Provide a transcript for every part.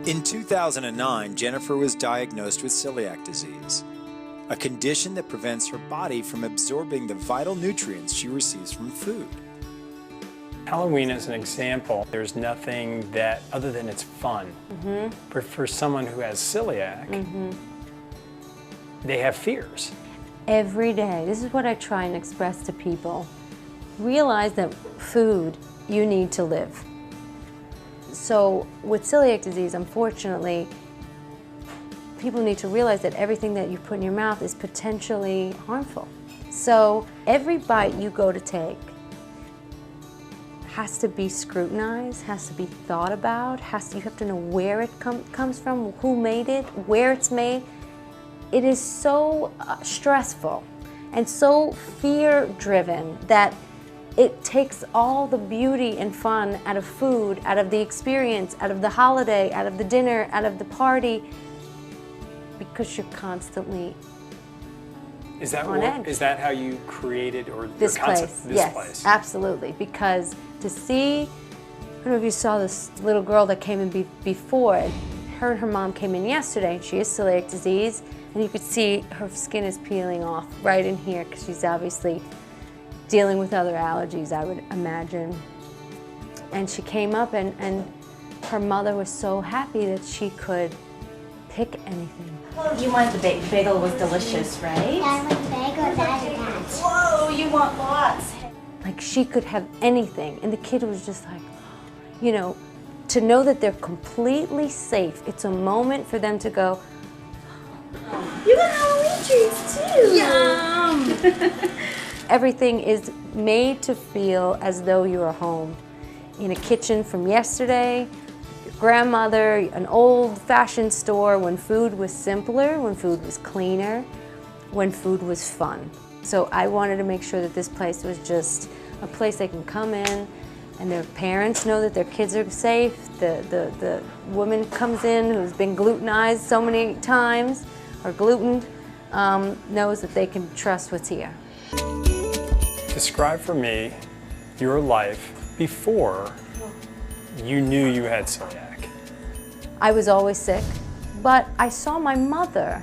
In 2009, Jennifer was diagnosed with celiac disease, a condition that prevents her body from absorbing the vital nutrients she receives from food. Halloween is an example. There's nothing that, other than it's fun. But for someone who has celiac, they have fears. Every day, this is what I try and express to people. Realize that food, you need to live. So with celiac disease, unfortunately, people need to realize that everything that you put in your mouth is potentially harmful. So every bite you go to take has to be scrutinized, has to be thought about, you have to know where it comes from, who made it, where it's made. It is so stressful and so fear-driven that it takes all the beauty and fun out of food, out of the experience, out of the holiday, out of the dinner, out of the party, because you're constantly on edge. Is that how you created This place? Yes, absolutely. Because to see, I don't know if you saw this little girl that came in before. Her and her mom came in yesterday, and she has celiac disease, and you could see her skin is peeling off right in here because she's obviously dealing with other allergies, I would imagine. And she came up, and her mother was so happy that she could pick anything. Well, you wanted the bagel was delicious, right? Yeah, I want the bagel, that. Whoa, you want lots. Like she could have anything, and the kid was just like, you know, to know that they're completely safe. It's a moment for them to go, You got Halloween treats too. Yum. everything is made to feel as though you're home. In a kitchen from yesterday, your grandmother, an old-fashioned store when food was simpler, when food was cleaner, when food was fun. So I wanted to make sure that this place was just a place they can come in and their parents know that their kids are safe. The woman comes in who's been glutenized so many times, or glutened, knows that they can trust what's here. Describe for me your life before you knew you had celiac. I was always sick, but I saw my mother.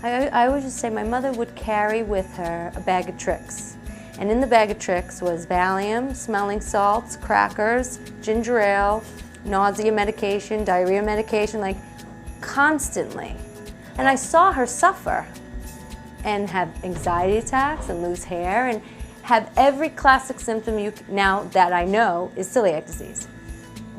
I always just say my mother would carry with her a bag of tricks. And in the bag of tricks was Valium, smelling salts, crackers, ginger ale, nausea medication, diarrhea medication, like constantly. And I saw her suffer and have anxiety attacks and lose hair and have every classic symptom now that I know is celiac disease.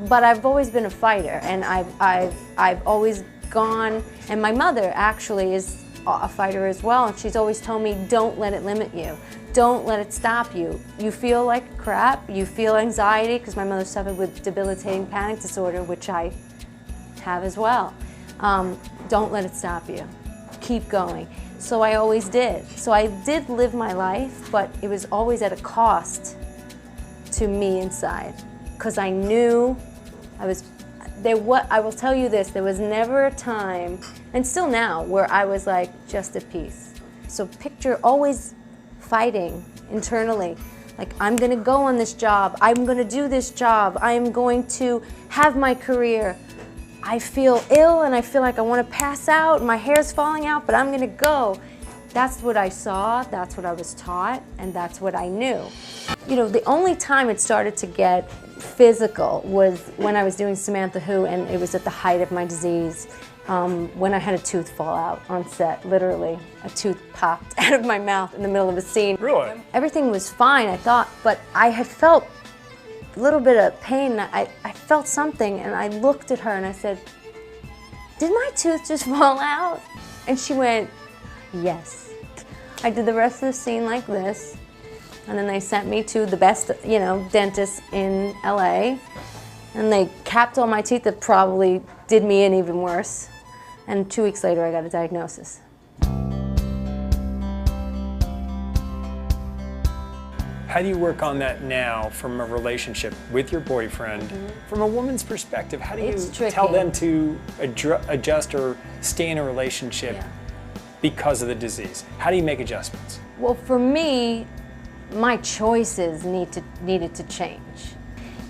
But I've always been a fighter, and I've always gone, and my mother actually is a fighter as well, and she's always told me, don't let it limit you. Don't let it stop you. You feel like crap, you feel anxiety, because my mother suffered with debilitating panic disorder, which I have as well. Don't let it stop you. Keep going. So I always did. So I did live my life, but it was always at a cost to me inside, because I knew I will tell you this, there was never a time, and still now, where I was like just at peace. So picture always fighting internally, like I'm gonna go on this job, I'm gonna do this job, I'm going to have my career. I feel ill and I feel like I want to pass out, my hair's falling out, but I'm gonna go. That's what I saw, that's what I was taught, and that's what I knew. You know, the only time it started to get physical was when I was doing Samantha Who, and it was at the height of my disease, when I had a tooth fall out on set, literally. A tooth popped out of my mouth in the middle of a scene. Really? Everything was fine, I thought, but I had felt a little bit of pain. I felt something, and I looked at her and I said, did my tooth just fall out? And she went, yes. I did the rest of the scene like this, and then they sent me to the best, you know, dentist in LA, and they capped all my teeth that probably did me in even worse. And 2 weeks later, I got a diagnosis. How do you work on that now from a relationship with your boyfriend? From a woman's perspective, how do you tell them to adjust or stay in a relationship because of the disease? How do you make adjustments? Well, for me, my choices needed to change.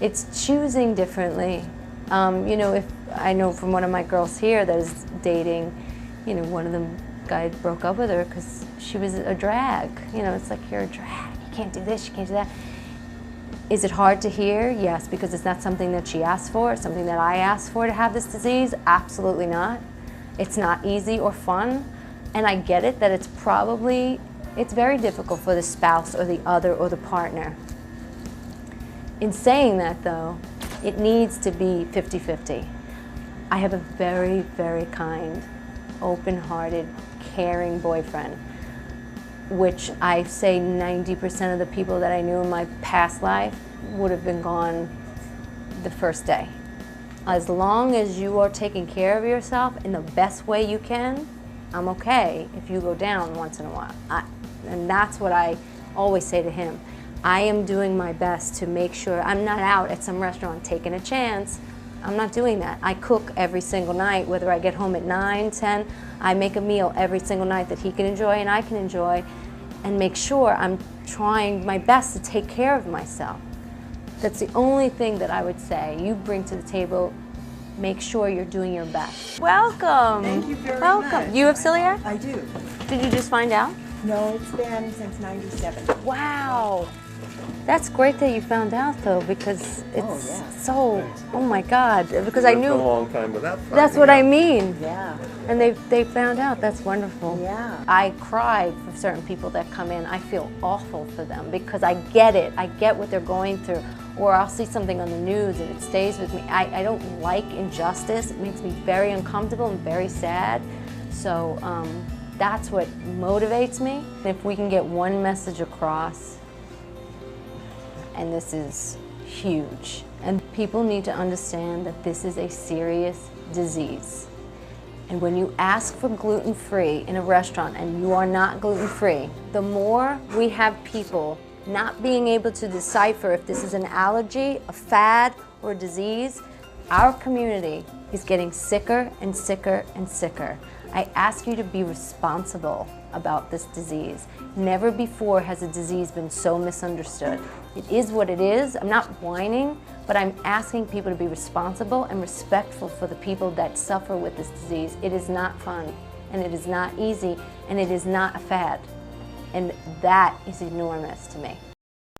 It's choosing differently. You know, if I know from one of my girls here that is dating, you know, one of them guy broke up with her because she was a drag. You know, it's like, you're a drag, you can't do this, you can't do that. Is it hard to hear? Yes, because it's not something that she asked for, it's something that I asked for to have this disease. Absolutely not. It's not easy or fun, and I get it that it's very difficult for the spouse or the other or the partner. In saying that though, it needs to be 50-50. I have a very, very kind, open-hearted, caring boyfriend, which I say 90% of the people that I knew in my past life would have been gone the first day. As long as you are taking care of yourself in the best way you can, I'm okay if you go down once in a while. And that's what I always say to him. I am doing my best to make sure I'm not out at some restaurant taking a chance. I'm not doing that. I cook every single night, whether I get home at 9, 10, I make a meal every single night that he can enjoy and I can enjoy, and make sure I'm trying my best to take care of myself. That's the only thing that I would say you bring to the table. Make sure you're doing your best. Welcome. Thank you very much. You have celiac? I do. Did you just find out? No, it's been since '97. Wow. That's great that you found out though, because it's so, oh my God, because I knew. A long time without finding That's what out. I mean. Yeah. And they found out. That's wonderful. Yeah. I cry for certain people that come in. I feel awful for them because I get it. I get what they're going through. Or I'll see something on the news and it stays with me. I don't like injustice. It makes me very uncomfortable and very sad. So that's what motivates me. If we can get one message across, and this is huge, and people need to understand that this is a serious disease. And when you ask for gluten-free in a restaurant and you are not gluten-free, the more we have people not being able to decipher if this is an allergy, a fad, or a disease, our community is getting sicker and sicker and sicker. I ask you to be responsible about this disease. Never before has a disease been so misunderstood. It is what it is. I'm not whining, but I'm asking people to be responsible and respectful for the people that suffer with this disease. It is not fun, and it is not easy, and it is not a fad. And that is enormous to me.